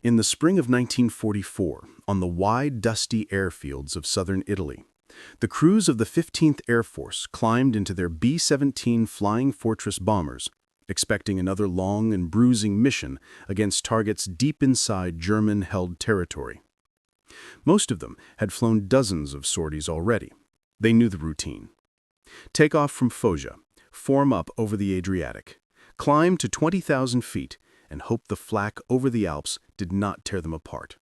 In the spring of 1944, on the wide, dusty airfields of southern Italy, the crews of the 15th Air Force climbed into their B-17 Flying Fortress bombers, expecting another long and bruising mission against targets deep inside German-held territory. Most of them had flown dozens of sorties already. They knew the routine. Take off from Foggia, form up over the Adriatic, climb to 20,000 feet, and hope the flak over the Alps did not tear them apart.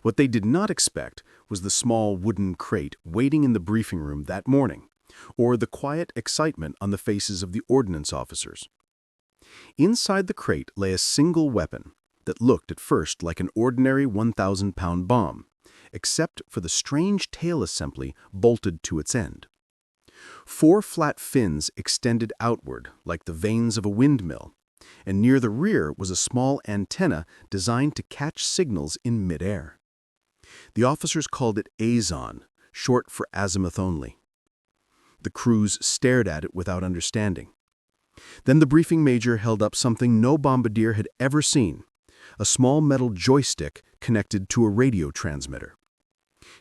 What they did not expect was the small wooden crate waiting in the briefing room that morning, or the quiet excitement on the faces of the ordnance officers. Inside the crate lay a single weapon that looked at first like an ordinary 1,000-pound bomb, except for the strange tail assembly bolted to its end. 4 flat fins extended outward like the vanes of a windmill, and near the rear was a small antenna designed to catch signals in midair. The officers called it azon, short for azimuth only. The crews stared at it without understanding. Then the briefing major held up something no bombardier had ever seen, a small metal joystick connected to a radio transmitter.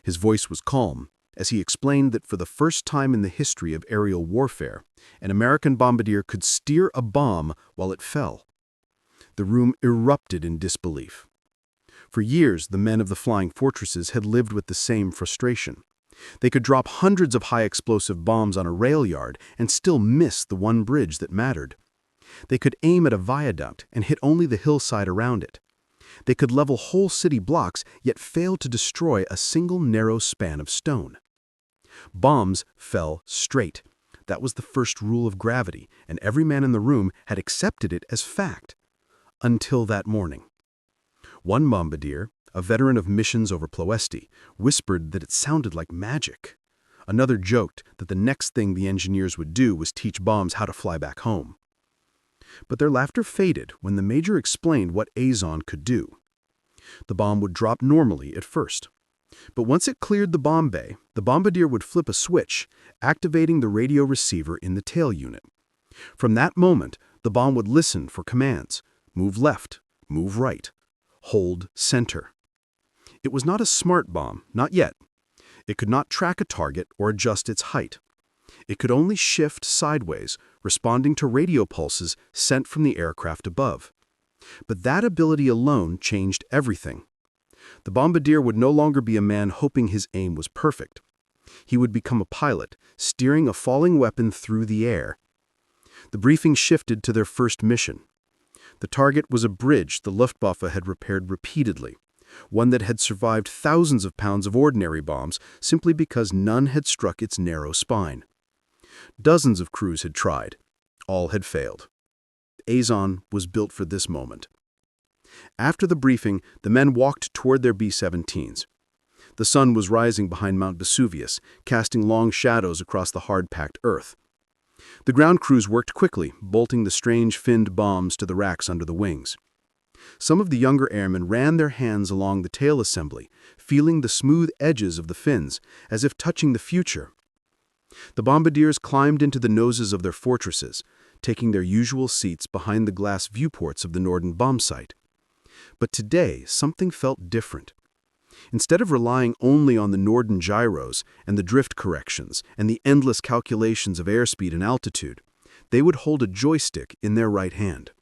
His voice was calm as he explained that for the first time in the history of aerial warfare, an American bombardier could steer a bomb while it fell. The room erupted in disbelief. For years, the men of the flying fortresses had lived with the same frustration. They could drop hundreds of high-explosive bombs on a rail yard and still miss the one bridge that mattered. They could aim at a viaduct and hit only the hillside around it. They could level whole city blocks, yet fail to destroy a single narrow span of stone. Bombs fell straight. That was the first rule of gravity, and every man in the room had accepted it as fact. Until that morning. One bombardier, a veteran of missions over Ploesti, whispered that it sounded like magic. Another joked that the next thing the engineers would do was teach bombs how to fly back home. But their laughter faded when the major explained what azon could do. The bomb would drop normally at first. But once it cleared the bomb bay, the bombardier would flip a switch, activating the radio receiver in the tail unit. From that moment, the bomb would listen for commands: move left, move right, hold center. It was not a smart bomb, not yet. It could not track a target or adjust its height. It could only shift sideways, responding to radio pulses sent from the aircraft above. But that ability alone changed everything. The bombardier would no longer be a man hoping his aim was perfect. He would become a pilot, steering a falling weapon through the air. The briefing shifted to their first mission. The target was a bridge the Luftwaffe had repaired repeatedly, one that had survived thousands of pounds of ordinary bombs simply because none had struck its narrow spine. Dozens of crews had tried. All had failed. Azon was built for this moment. After the briefing, the men walked toward their B-17s. The sun was rising behind Mount Vesuvius, casting long shadows across the hard-packed earth. The ground crews worked quickly, bolting the strange finned bombs to the racks under the wings. Some of the younger airmen ran their hands along the tail assembly, feeling the smooth edges of the fins, as if touching the future. The bombardiers climbed into the noses of their fortresses, taking their usual seats behind the glass viewports of the Norden bomb site. But today, something felt different. Instead of relying only on the Norden gyros and the drift corrections and the endless calculations of airspeed and altitude, they would hold a joystick in their right hand.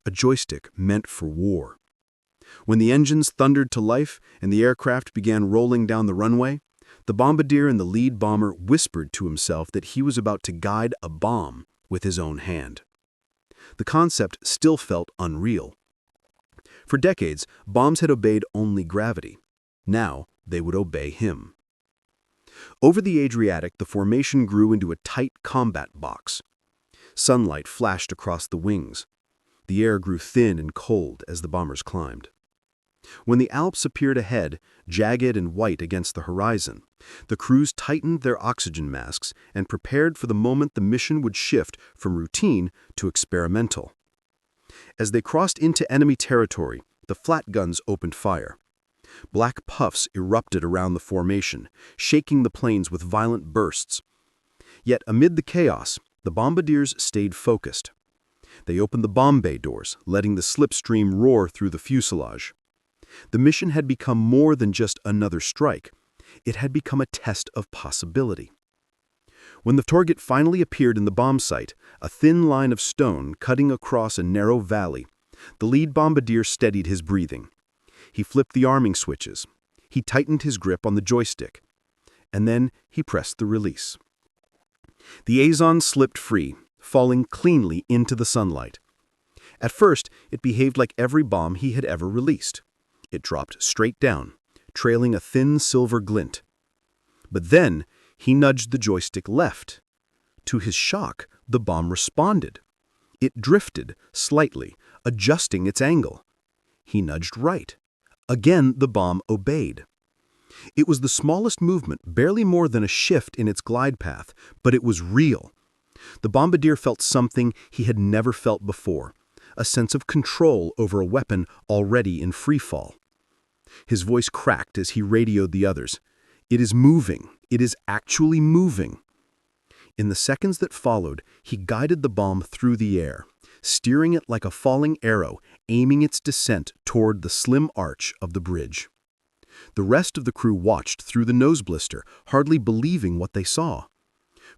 A joystick meant for war. When the engines thundered to life and the aircraft began rolling down the runway, the bombardier and the lead bomber whispered to himself that he was about to guide a bomb with his own hand. The concept still felt unreal. For decades, bombs had obeyed only gravity. Now, they would obey him. Over the Adriatic, the formation grew into a tight combat box. Sunlight flashed across the wings. The air grew thin and cold as the bombers climbed. When the Alps appeared ahead, jagged and white against the horizon, the crews tightened their oxygen masks and prepared for the moment the mission would shift from routine to experimental. As they crossed into enemy territory, the flat guns opened fire. Black puffs erupted around the formation, shaking the planes with violent bursts. Yet amid the chaos, the bombardiers stayed focused. They opened the bomb bay doors, letting the slipstream roar through the fuselage. The mission had become more than just another strike. It had become a test of possibility. When the target finally appeared in the bomb site, a thin line of stone cutting across a narrow valley, the lead bombardier steadied his breathing. He flipped the arming switches. He tightened his grip on the joystick. And then he pressed the release. The Azon slipped free, falling cleanly into the sunlight. At first, it behaved like every bomb he had ever released. It dropped straight down, trailing a thin silver glint. But then, he nudged the joystick left. To his shock, the bomb responded. It drifted slightly, adjusting its angle. He nudged right. Again, the bomb obeyed. It was the smallest movement, barely more than a shift in its glide path, but it was real. The bombardier felt something he had never felt before, a sense of control over a weapon already in free fall. His voice cracked as he radioed the others. "It is moving. It is actually moving." In the seconds that followed, he guided the bomb through the air, steering it like a falling arrow, aiming its descent toward the slim arch of the bridge. The rest of the crew watched through the nose blister, hardly believing what they saw.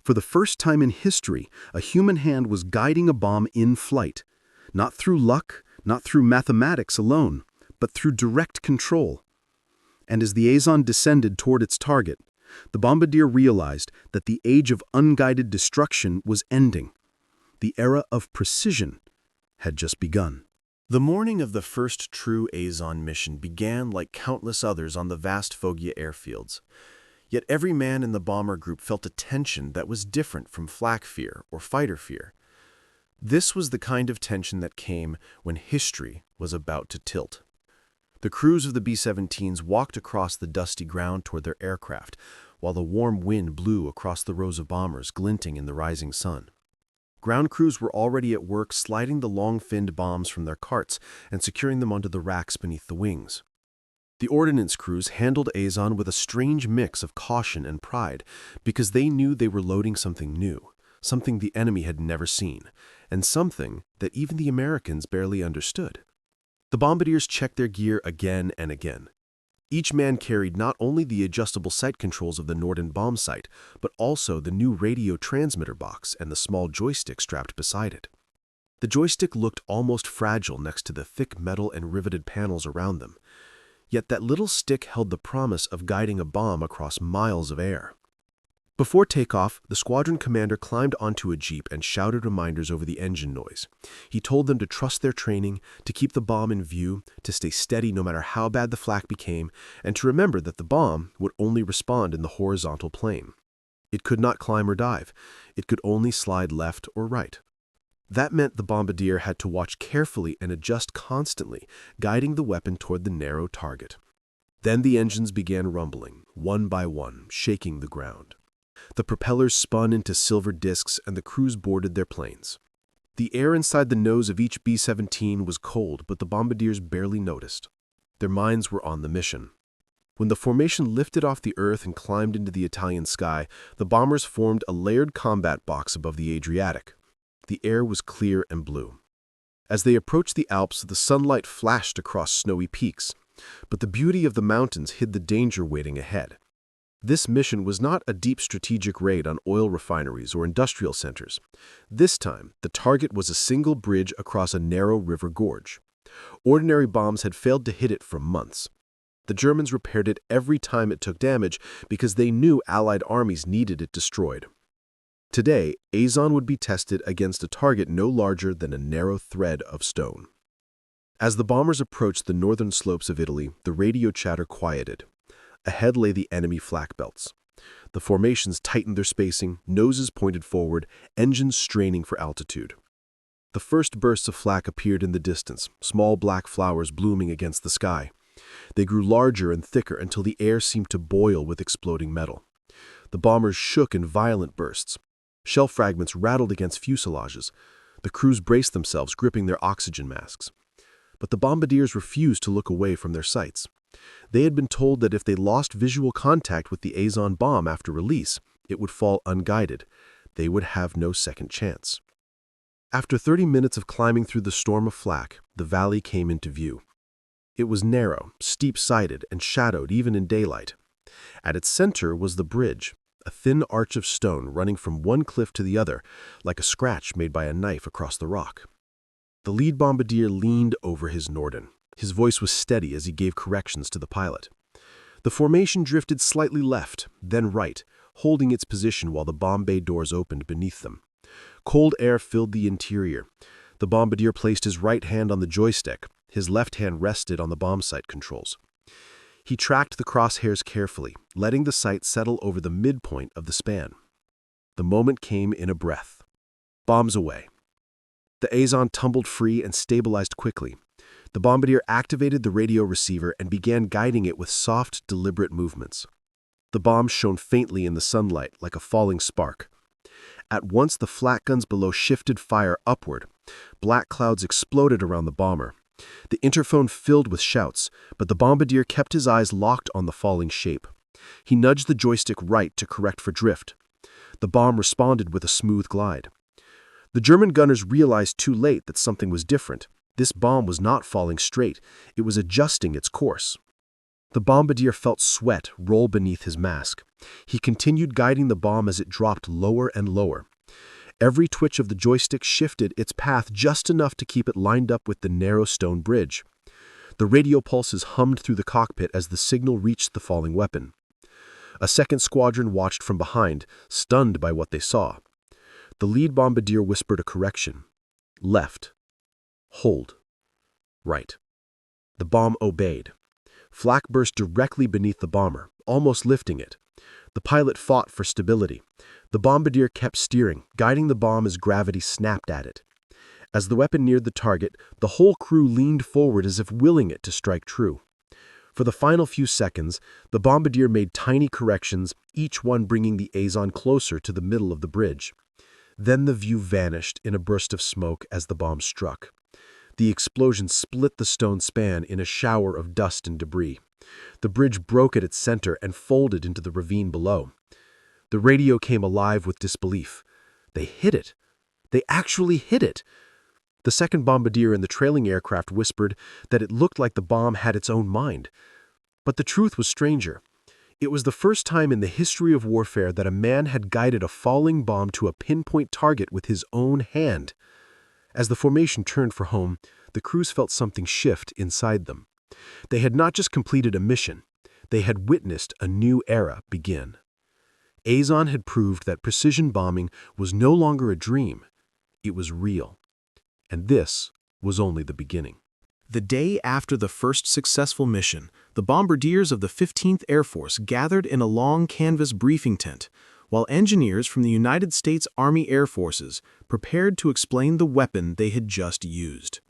For the first time in history, a human hand was guiding a bomb in flight, not through luck, not through mathematics alone, but through direct control. And as the Azon descended toward its target, the bombardier realized that the age of unguided destruction was ending. The era of precision had just begun. The morning of the first true Azon mission began like countless others on the vast Foggia airfields. Yet every man in the bomber group felt a tension that was different from flak fear or fighter fear. This was the kind of tension that came when history was about to tilt. The crews of the B-17s walked across the dusty ground toward their aircraft, while the warm wind blew across the rows of bombers glinting in the rising sun. Ground crews were already at work sliding the long-finned bombs from their carts and securing them onto the racks beneath the wings. The ordnance crews handled Azon with a strange mix of caution and pride, because they knew they were loading something new, something the enemy had never seen, and something that even the Americans barely understood. The bombardiers checked their gear again and again. Each man carried not only the adjustable sight controls of the Norden bomb sight, but also the new radio transmitter box and the small joystick strapped beside it. The joystick looked almost fragile next to the thick metal and riveted panels around them. Yet that little stick held the promise of guiding a bomb across miles of air. Before takeoff, the squadron commander climbed onto a jeep and shouted reminders over the engine noise. He told them to trust their training, to keep the bomb in view, to stay steady no matter how bad the flak became, and to remember that the bomb would only respond in the horizontal plane. It could not climb or dive. It could only slide left or right. That meant the bombardier had to watch carefully and adjust constantly, guiding the weapon toward the narrow target. Then the engines began rumbling, one by one, shaking the ground. The propellers spun into silver discs and the crews boarded their planes. The air inside the nose of each B-17 was cold, but the bombardiers barely noticed. Their minds were on the mission. When the formation lifted off the earth and climbed into the Italian sky, the bombers formed a layered combat box above the Adriatic. The air was clear and blue. As they approached the Alps, the sunlight flashed across snowy peaks, but the beauty of the mountains hid the danger waiting ahead. This mission was not a deep strategic raid on oil refineries or industrial centers. This time, the target was a single bridge across a narrow river gorge. Ordinary bombs had failed to hit it for months. The Germans repaired it every time it took damage because they knew Allied armies needed it destroyed. Today, Azon would be tested against a target no larger than a narrow thread of stone. As the bombers approached the northern slopes of Italy, the radio chatter quieted. Ahead lay the enemy flak belts. The formations tightened their spacing, noses pointed forward, engines straining for altitude. The first bursts of flak appeared in the distance, small black flowers blooming against the sky. They grew larger and thicker until the air seemed to boil with exploding metal. The bombers shook in violent bursts. Shell fragments rattled against fuselages. The crews braced themselves, gripping their oxygen masks. But the bombardiers refused to look away from their sights. They had been told that if they lost visual contact with the Azon bomb after release, it would fall unguided. They would have no second chance. After 30 minutes of climbing through the storm of flak, the valley came into view. It was narrow, steep-sided, and shadowed even in daylight. At its center was the bridge, a thin arch of stone running from one cliff to the other, like a scratch made by a knife across the rock. The lead bombardier leaned over his Norden. His voice was steady as he gave corrections to the pilot. The formation drifted slightly left, then right, holding its position while the bomb bay doors opened beneath them. Cold air filled the interior. The bombardier placed his right hand on the joystick. His left hand rested on the bomb sight controls. He tracked the crosshairs carefully, letting the sight settle over the midpoint of the span. The moment came in a breath. Bombs away. The Azon tumbled free and stabilized quickly. The bombardier activated the radio receiver and began guiding it with soft, deliberate movements. The bomb shone faintly in the sunlight like a falling spark. At once the flak guns below shifted fire upward. Black clouds exploded around the bomber. The interphone filled with shouts, but the bombardier kept his eyes locked on the falling shape. He nudged the joystick right to correct for drift. The bomb responded with a smooth glide. The German gunners realized too late that something was different. This bomb was not falling straight. It was adjusting its course. The bombardier felt sweat roll beneath his mask. He continued guiding the bomb as it dropped lower and lower. Every twitch of the joystick shifted its path just enough to keep it lined up with the narrow stone bridge. The radio pulses hummed through the cockpit as the signal reached the falling weapon. A second squadron watched from behind, stunned by what they saw. The lead bombardier whispered a correction. Left. Hold. Right. The bomb obeyed. Flak burst directly beneath the bomber, almost lifting it. The pilot fought for stability. The bombardier kept steering, guiding the bomb as gravity snapped at it. As the weapon neared the target, the whole crew leaned forward as if willing it to strike true. For the final few seconds, the bombardier made tiny corrections, each one bringing the Azon closer to the middle of the bridge. Then the view vanished in a burst of smoke as the bomb struck. The explosion split the stone span in a shower of dust and debris. The bridge broke at its center and folded into the ravine below. The radio came alive with disbelief. They hit it. They actually hit it. The second bombardier in the trailing aircraft whispered that it looked like the bomb had its own mind. But the truth was stranger. It was the first time in the history of warfare that a man had guided a falling bomb to a pinpoint target with his own hand. As the formation turned for home, the crews felt something shift inside them. They had not just completed a mission, they had witnessed a new era begin. Azon had proved that precision bombing was no longer a dream, it was real. And this was only the beginning. The day after the first successful mission, the bombardiers of the 15th Air Force gathered in a long canvas briefing tent, while engineers from the United States Army Air Forces prepared to explain the weapon they had just used.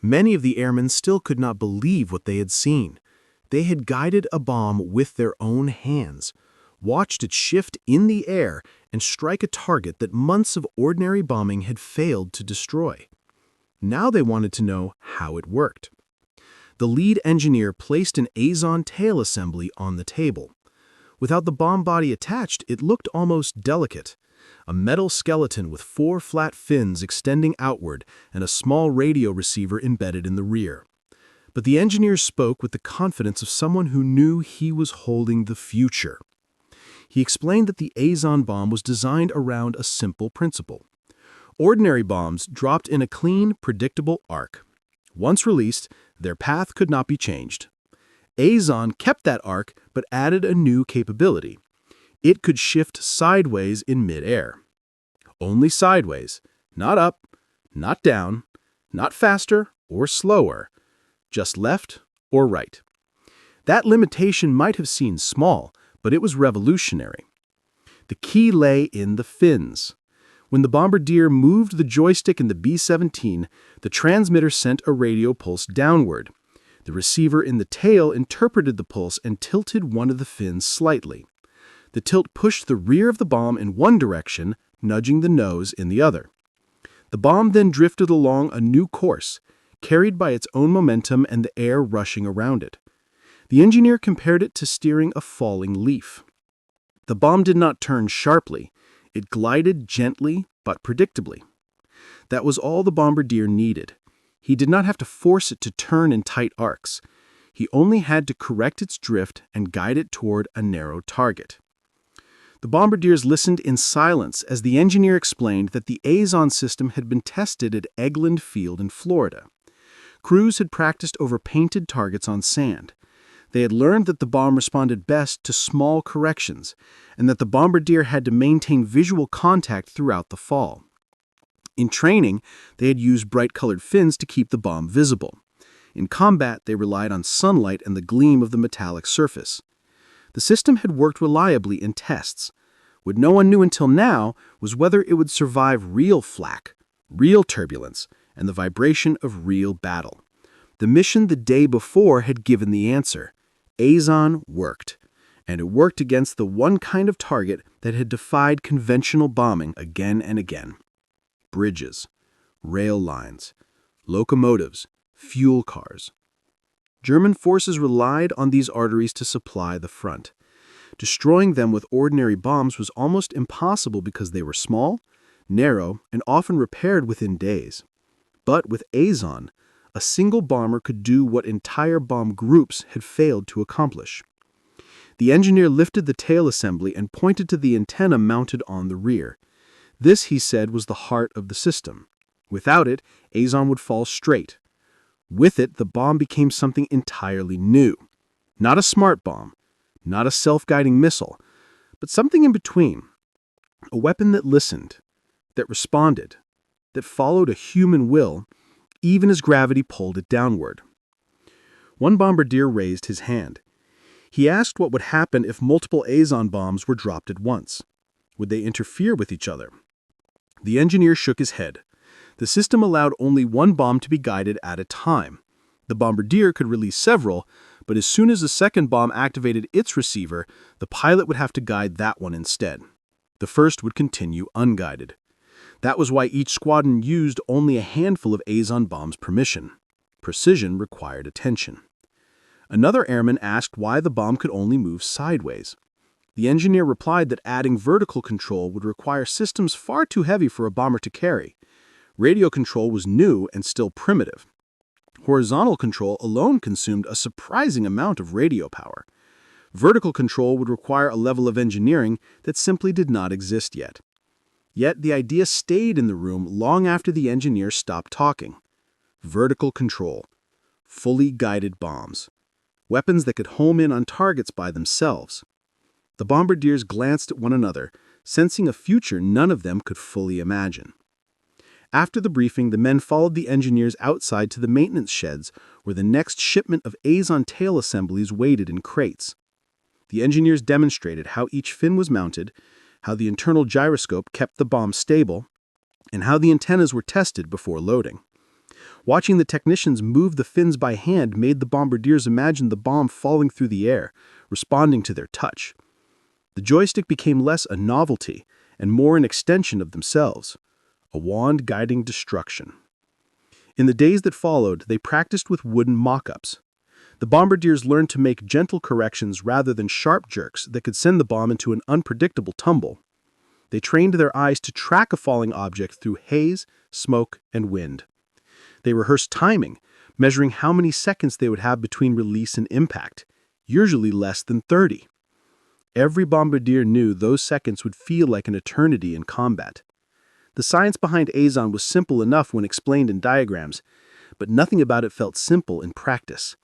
Many of the airmen still could not believe what they had seen. They had guided a bomb with their own hands, watched it shift in the air and strike a target that months of ordinary bombing had failed to destroy. Now they wanted to know how it worked. The lead engineer placed an Azon tail assembly on the table. Without the bomb body attached, it looked almost delicate. A metal skeleton with 4 flat fins extending outward and a small radio receiver embedded in the rear. But the engineer spoke with the confidence of someone who knew he was holding the future. He explained that the Azon bomb was designed around a simple principle. Ordinary bombs dropped in a clean, predictable arc. Once released, their path could not be changed. Azon kept that arc but added a new capability. It could shift sideways in midair. Only sideways, not up, not down, not faster or slower, just left or right. That limitation might have seemed small, but it was revolutionary. The key lay in the fins. When the bombardier moved the joystick in the B-17, the transmitter sent a radio pulse downward. The receiver in the tail interpreted the pulse and tilted one of the fins slightly. The tilt pushed the rear of the bomb in one direction, nudging the nose in the other. The bomb then drifted along a new course, carried by its own momentum and the air rushing around it. The engineer compared it to steering a falling leaf. The bomb did not turn sharply. It glided gently but predictably. That was all the Bombardier needed. He did not have to force it to turn in tight arcs. He only had to correct its drift and guide it toward a narrow target. The Bombardiers listened in silence as the engineer explained that the Azon system had been tested at Eglin Field in Florida. Crews had practiced over painted targets on sand. They had learned that the bomb responded best to small corrections, and that the Bombardier had to maintain visual contact throughout the fall. In training, they had used bright-colored fins to keep the bomb visible. In combat, they relied on sunlight and the gleam of the metallic surface. The system had worked reliably in tests. What no one knew until now was whether it would survive real flak, real turbulence, and the vibration of real battle. The mission the day before had given the answer. Azon worked, and it worked against the one kind of target that had defied conventional bombing again and again. Bridges, rail lines, locomotives, fuel cars. German forces relied on these arteries to supply the front. Destroying them with ordinary bombs was almost impossible because they were small, narrow, and often repaired within days. But with Azon, a single bomber could do what entire bomb groups had failed to accomplish. The engineer lifted the tail assembly and pointed to the antenna mounted on the rear. This, he said, was the heart of the system. Without it, Azon would fall straight. With it, the bomb became something entirely new. Not a smart bomb, not a self-guiding missile, but something in between. A weapon that listened, that responded, that followed a human will, even as gravity pulled it downward. One bombardier raised his hand. He asked what would happen if multiple Azon bombs were dropped at once. Would they interfere with each other? The engineer shook his head. The system allowed only one bomb to be guided at a time. The bombardier could release several, but as soon as the second bomb activated its receiver, the pilot would have to guide that one instead. The first would continue unguided. That was why each squadron used only a handful of Azon bombs per mission. Precision required attention. Another airman asked why the bomb could only move sideways. The engineer replied that adding vertical control would require systems far too heavy for a bomber to carry. Radio control was new and still primitive. Horizontal control alone consumed a surprising amount of radio power. Vertical control would require a level of engineering that simply did not exist yet. Yet the idea stayed in the room long after the engineer stopped talking. Vertical control. Fully guided bombs. Weapons that could home in on targets by themselves. The bombardiers glanced at one another, sensing a future none of them could fully imagine. After the briefing, the men followed the engineers outside to the maintenance sheds, where the next shipment of Azon tail assemblies waited in crates. The engineers demonstrated how each fin was mounted, how the internal gyroscope kept the bomb stable, and how the antennas were tested before loading. Watching the technicians move the fins by hand made the bombardiers imagine the bomb falling through the air, responding to their touch. The joystick became less a novelty and more an extension of themselves, a wand guiding destruction. In the days that followed, they practiced with wooden mock-ups. The bombardiers learned to make gentle corrections rather than sharp jerks that could send the bomb into an unpredictable tumble. They trained their eyes to track a falling object through haze, smoke, and wind. They rehearsed timing, measuring how many seconds they would have between release and impact, usually less than 30. Every bombardier knew those seconds would feel like an eternity in combat. The science behind Azon was simple enough when explained in diagrams, but nothing about it felt simple in practice.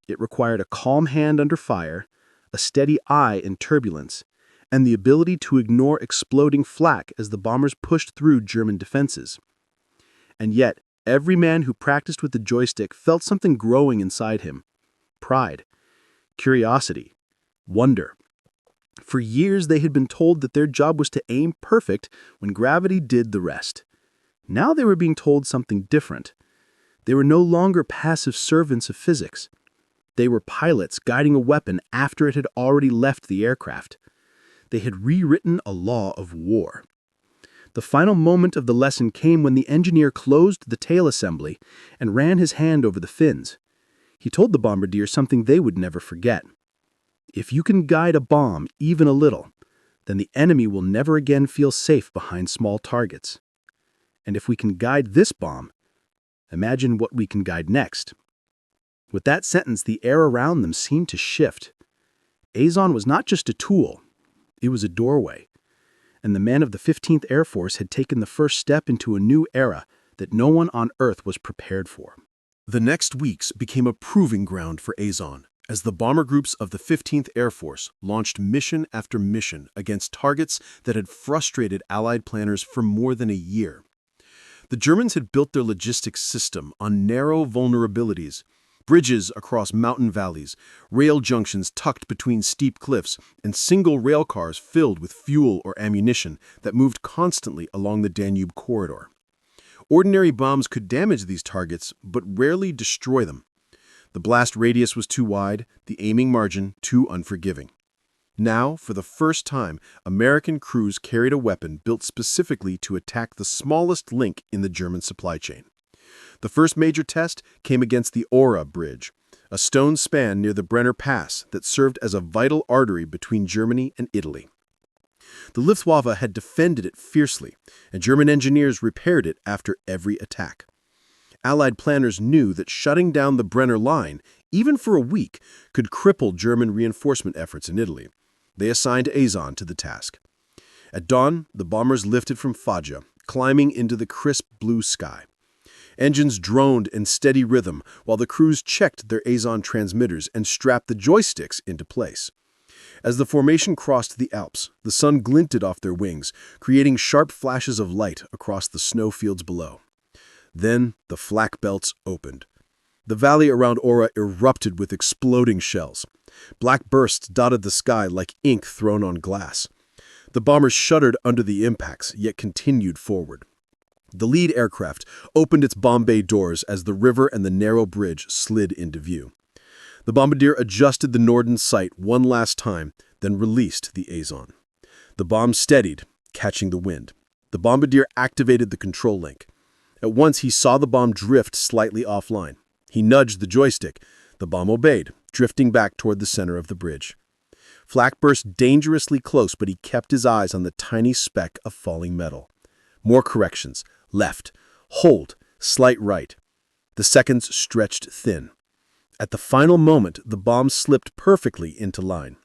It required a calm hand under fire, a steady eye in turbulence, and the ability to ignore exploding flak as the bombers pushed through German defenses. And yet, every man who practiced with the joystick felt something growing inside him. Pride, curiosity, wonder. For years they had been told that their job was to aim perfect when gravity did the rest. Now they were being told something different. They were no longer passive servants of physics. They were pilots guiding a weapon after it had already left the aircraft. They had rewritten a law of war. The final moment of the lesson came when the engineer closed the tail assembly and ran his hand over the fins. He told the bombardier something they would never forget. If you can guide a bomb even a little, then the enemy will never again feel safe behind small targets. And if we can guide this bomb, imagine what we can guide next. With that sentence, the air around them seemed to shift. Azon was not just a tool, it was a doorway. And the men of the 15th Air Force had taken the first step into a new era that no one on Earth was prepared for. The next weeks became a proving ground for Azon, as the bomber groups of the 15th Air Force launched mission after mission against targets that had frustrated Allied planners for more than a year. The Germans had built their logistics system on narrow vulnerabilities, bridges across mountain valleys, rail junctions tucked between steep cliffs, and single rail cars filled with fuel or ammunition that moved constantly along the Danube corridor. Ordinary bombs could damage these targets, but rarely destroy them. The blast radius was too wide, the aiming margin too unforgiving. Now, for the first time, American crews carried a weapon built specifically to attack the smallest link in the German supply chain. The first major test came against the Ora Bridge, a stone span near the Brenner Pass that served as a vital artery between Germany and Italy. The Luftwaffe had defended it fiercely, and German engineers repaired it after every attack. Allied planners knew that shutting down the Brenner line, even for a week, could cripple German reinforcement efforts in Italy. They assigned Azon to the task. At dawn, the bombers lifted from Foggia, climbing into the crisp blue sky. Engines droned in steady rhythm while the crews checked their Azon transmitters and strapped the joysticks into place. As the formation crossed the Alps, the sun glinted off their wings, creating sharp flashes of light across the snowfields below. Then the flak belts opened. The valley around Ora erupted with exploding shells. Black bursts dotted the sky like ink thrown on glass. The bombers shuddered under the impacts, yet continued forward. The lead aircraft opened its bomb bay doors as the river and the narrow bridge slid into view. The Bombardier adjusted the Norden sight one last time, then released the Azon. The bomb steadied, catching the wind. The Bombardier activated the control link. At once he saw the bomb drift slightly offline. He nudged the joystick. The bomb obeyed, drifting back toward the center of the bridge. Flak burst dangerously close, but he kept his eyes on the tiny speck of falling metal. More corrections. Left. Hold. Slight right. The seconds stretched thin. At the final moment, the bomb slipped perfectly into line.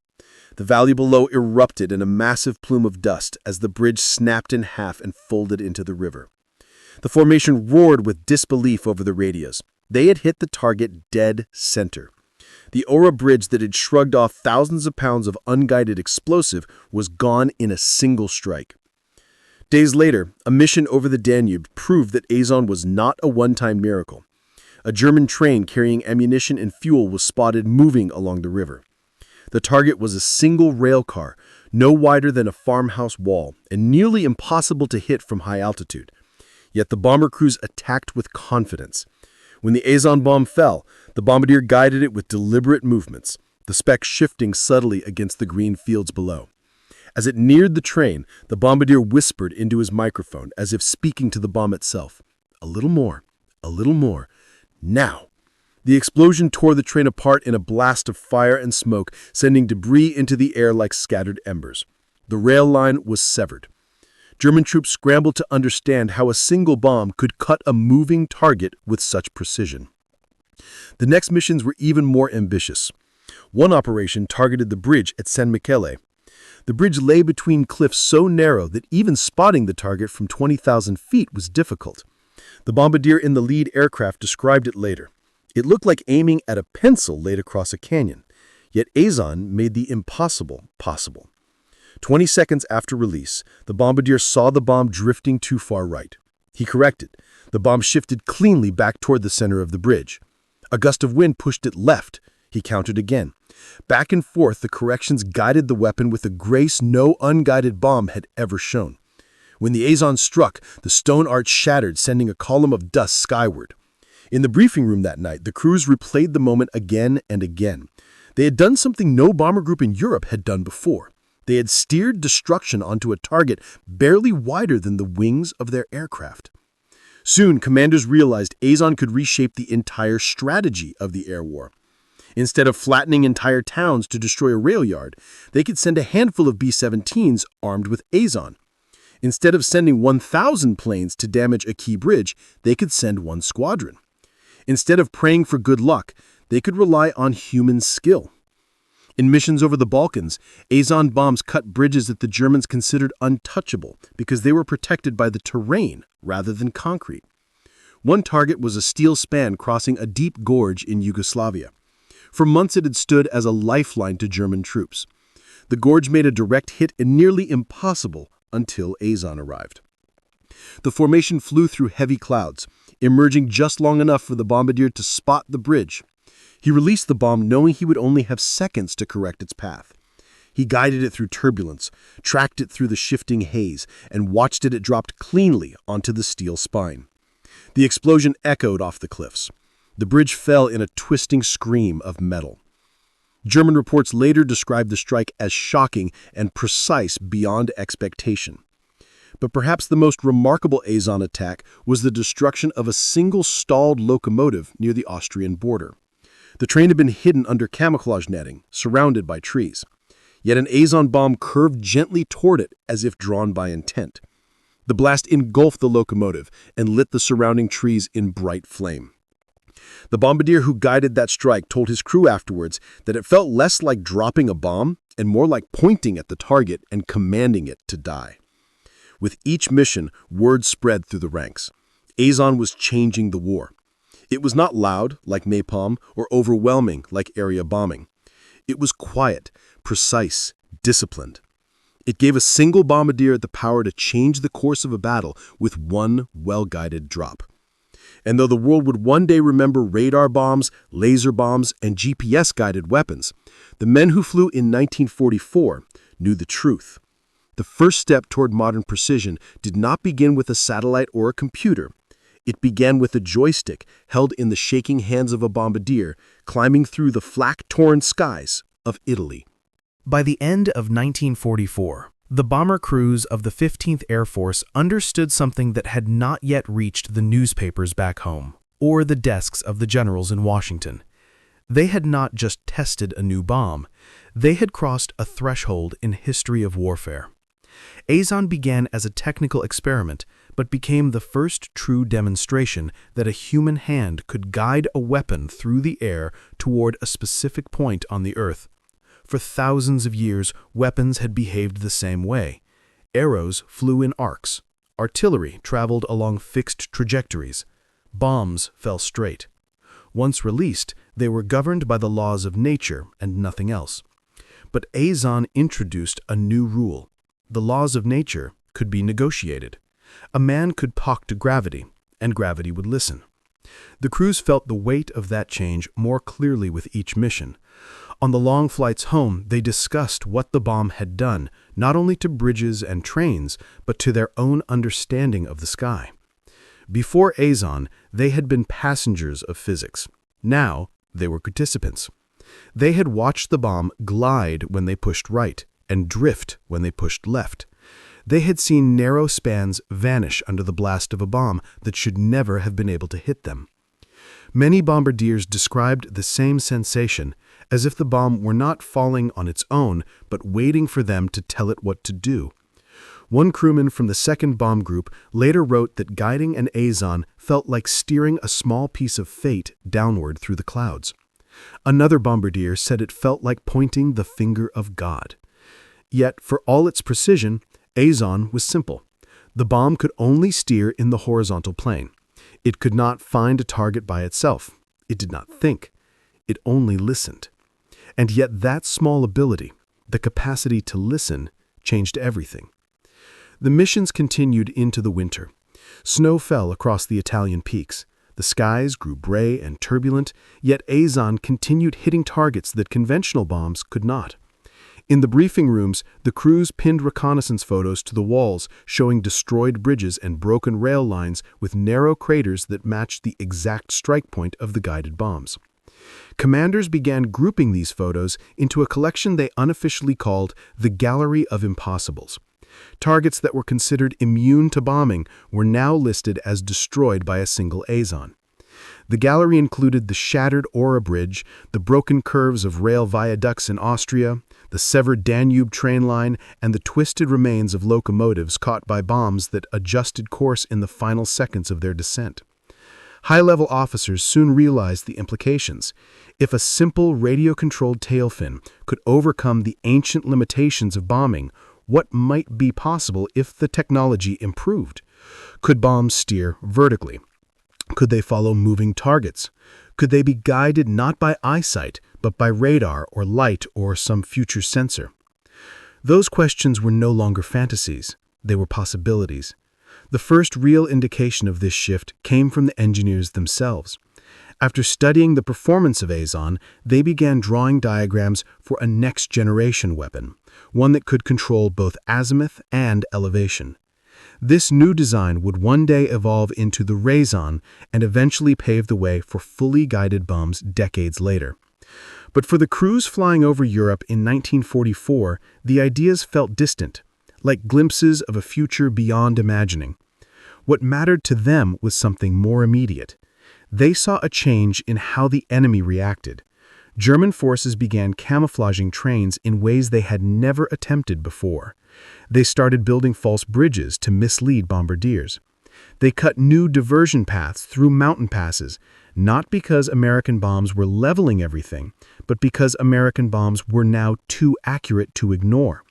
The valley below erupted in a massive plume of dust as the bridge snapped in half and folded into the river. The formation roared with disbelief over the radios. They had hit the target dead center. The Ora Bridge that had shrugged off thousands of pounds of unguided explosive was gone in a single strike. Days later, a mission over the Danube proved that Azon was not a one-time miracle. A German train carrying ammunition and fuel was spotted moving along the river. The target was a single rail car, no wider than a farmhouse wall, and nearly impossible to hit from high altitude. Yet the bomber crews attacked with confidence. When the Azon bomb fell, the Bombardier guided it with deliberate movements, the speck shifting subtly against the green fields below. As it neared the train, the Bombardier whispered into his microphone as if speaking to the bomb itself. A little more, now. The explosion tore the train apart in a blast of fire and smoke, sending debris into the air like scattered embers. The rail line was severed. German troops scrambled to understand how a single bomb could cut a moving target with such precision. The next missions were even more ambitious. One operation targeted the bridge at San Michele. The bridge lay between cliffs so narrow that even spotting the target from 20,000 feet was difficult. The Bombardier in the lead aircraft described it later. It looked like aiming at a pencil laid across a canyon. Yet Azon made the impossible possible. 20 seconds after release, the Bombardier saw the bomb drifting too far right. He corrected. The bomb shifted cleanly back toward the center of the bridge. A gust of wind pushed it left. He countered again. Back and forth, the corrections guided the weapon with a grace no unguided bomb had ever shown. When the Azon struck, the stone arch shattered, sending a column of dust skyward. In the briefing room that night, the crews replayed the moment again and again. They had done something no bomber group in Europe had done before. They had steered destruction onto a target barely wider than the wings of their aircraft. Soon, commanders realized Azon could reshape the entire strategy of the air war. Instead of flattening entire towns to destroy a rail yard, they could send a handful of B-17s armed with Azon. Instead of sending 1,000 planes to damage a key bridge, they could send one squadron. Instead of praying for good luck, they could rely on human skill. In missions over the Balkans, Azon bombs cut bridges that the Germans considered untouchable because they were protected by the terrain rather than concrete. One target was a steel span crossing a deep gorge in Yugoslavia. For months it had stood as a lifeline to German troops. The gorge made a direct hit nearly impossible until Azon arrived. The formation flew through heavy clouds, emerging just long enough for the bombardier to spot the bridge. He released the bomb knowing he would only have seconds to correct its path. He guided it through turbulence, tracked it through the shifting haze, and watched it dropped cleanly onto the steel spine. The explosion echoed off the cliffs. The bridge fell in a twisting scream of metal. German reports later described the strike as shocking and precise beyond expectation. But perhaps the most remarkable Azon attack was the destruction of a single stalled locomotive near the Austrian border. The train had been hidden under camouflage netting, surrounded by trees. Yet an Azon bomb curved gently toward it as if drawn by intent. The blast engulfed the locomotive and lit the surrounding trees in bright flame. The bombardier who guided that strike told his crew afterwards that it felt less like dropping a bomb and more like pointing at the target and commanding it to die. With each mission, word spread through the ranks. Azon was changing the war. It was not loud, like napalm, or overwhelming, like area bombing. It was quiet, precise, disciplined. It gave a single bombardier the power to change the course of a battle with one well-guided drop. And though the world would one day remember radar bombs, laser bombs, and GPS-guided weapons, the men who flew in 1944 knew the truth. The first step toward modern precision did not begin with a satellite or a computer. It began with a joystick held in the shaking hands of a bombardier climbing through the flak-torn skies of Italy. By the end of 1944, the bomber crews of the 15th Air Force understood something that had not yet reached the newspapers back home, or the desks of the generals in Washington. They had not just tested a new bomb, they had crossed a threshold in history of warfare. Azon began as a technical experiment, but became the first true demonstration that a human hand could guide a weapon through the air toward a specific point on the earth. For thousands of years, weapons had behaved the same way. Arrows flew in arcs. Artillery traveled along fixed trajectories. Bombs fell straight. Once released, they were governed by the laws of nature and nothing else. But Azon introduced a new rule. The laws of nature could be negotiated. A man could talk to gravity, and gravity would listen. The crews felt the weight of that change more clearly with each mission. On the long flights home, they discussed what the bomb had done, not only to bridges and trains, but to their own understanding of the sky. Before Azon, they had been passengers of physics. Now, they were participants. They had watched the bomb glide when they pushed right, and drift when they pushed left. They had seen narrow spans vanish under the blast of a bomb that should never have been able to hit them. Many bombardiers described the same sensation, as if the bomb were not falling on its own, but waiting for them to tell it what to do. One crewman from the 2nd Bomb Group later wrote that guiding an Azon felt like steering a small piece of fate downward through the clouds. Another bombardier said it felt like pointing the finger of God. Yet, for all its precision, Azon was simple. The bomb could only steer in the horizontal plane. It could not find a target by itself. It did not think. It only listened. And yet that small ability, the capacity to listen, changed everything. The missions continued into the winter. Snow fell across the Italian peaks. The skies grew gray and turbulent, yet Azon continued hitting targets that conventional bombs could not. In the briefing rooms, the crews pinned reconnaissance photos to the walls showing destroyed bridges and broken rail lines with narrow craters that matched the exact strike point of the guided bombs. Commanders began grouping these photos into a collection they unofficially called the Gallery of Impossibles. Targets that were considered immune to bombing were now listed as destroyed by a single Azon. The gallery included the shattered Ora Bridge, the broken curves of rail viaducts in Austria, the severed Danube train line, and the twisted remains of locomotives caught by bombs that adjusted course in the final seconds of their descent. High-level officers soon realized the implications. If a simple radio-controlled tailfin could overcome the ancient limitations of bombing, what might be possible if the technology improved? Could bombs steer vertically? Could they follow moving targets? Could they be guided not by eyesight, but by radar or light or some future sensor? Those questions were no longer fantasies. They were possibilities. The first real indication of this shift came from the engineers themselves. After studying the performance of Azon, they began drawing diagrams for a next-generation weapon, one that could control both azimuth and elevation. This new design would one day evolve into the Razon and eventually pave the way for fully guided bombs decades later. But for the crews flying over Europe in 1944, the ideas felt distant, like glimpses of a future beyond imagining. What mattered to them was something more immediate. They saw a change in how the enemy reacted. German forces began camouflaging trains in ways they had never attempted before. They started building false bridges to mislead bombardiers. They cut new diversion paths through mountain passes, not because American bombs were leveling everything, but because American bombs were now too accurate to ignore.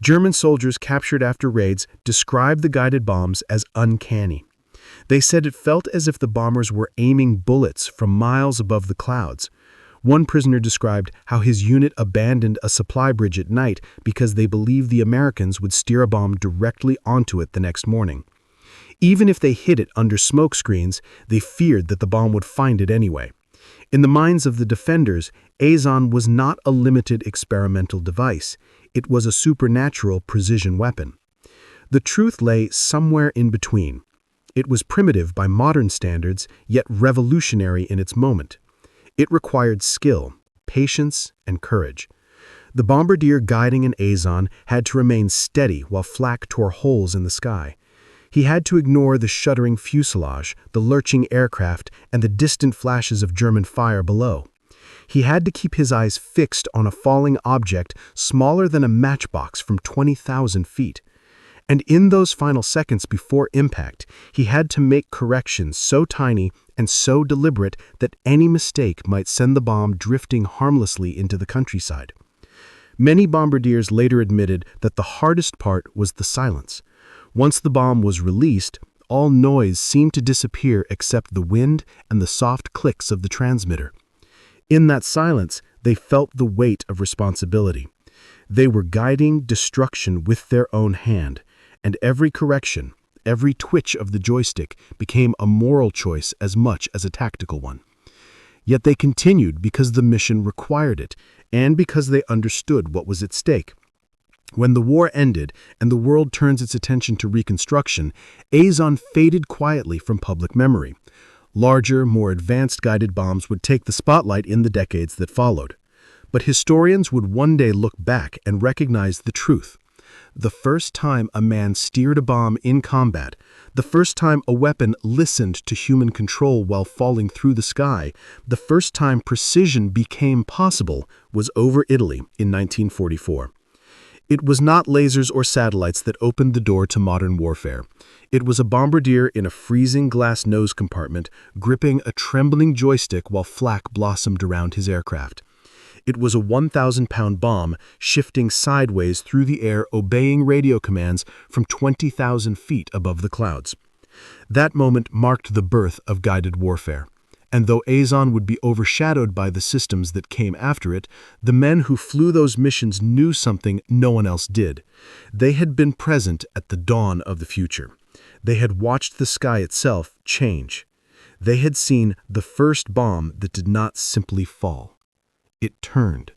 German soldiers captured after raids described the guided bombs as uncanny. They said it felt as if the bombers were aiming bullets from miles above the clouds. One prisoner described how his unit abandoned a supply bridge at night because they believed the Americans would steer a bomb directly onto it the next morning. Even if they hid it under smoke screens, they feared that the bomb would find it anyway. In the minds of the defenders, Azon was not a limited experimental device. It was a supernatural precision weapon. The truth lay somewhere in between. It was primitive by modern standards, yet revolutionary in its moment. It required skill, patience, and courage. The bombardier guiding an Azon had to remain steady while flak tore holes in the sky. He had to ignore the shuddering fuselage, the lurching aircraft, and the distant flashes of German fire below. He had to keep his eyes fixed on a falling object smaller than a matchbox from 20,000 feet. And in those final seconds before impact, he had to make corrections so tiny and so deliberate that any mistake might send the bomb drifting harmlessly into the countryside. Many bombardiers later admitted that the hardest part was the silence. Once the bomb was released, all noise seemed to disappear except the wind and the soft clicks of the transmitter. In that silence, they felt the weight of responsibility. They were guiding destruction with their own hand, and every correction, every twitch of the joystick became a moral choice as much as a tactical one. Yet they continued because the mission required it, and because they understood what was at stake. When the war ended and the world turns its attention to reconstruction, Azon faded quietly from public memory. Larger, more advanced guided bombs would take the spotlight in the decades that followed. But historians would one day look back and recognize the truth. The first time a man steered a bomb in combat, the first time a weapon listened to human control while falling through the sky, the first time precision became possible was over Italy in 1944. It was not lasers or satellites that opened the door to modern warfare. It was a bombardier in a freezing glass nose compartment, gripping a trembling joystick while flak blossomed around his aircraft. It was a 1,000-pound bomb shifting sideways through the air, obeying radio commands from 20,000 feet above the clouds. That moment marked the birth of guided warfare. And though Azon would be overshadowed by the systems that came after it, the men who flew those missions knew something no one else did. They had been present at the dawn of the future. They had watched the sky itself change. They had seen the first bomb that did not simply fall. It turned.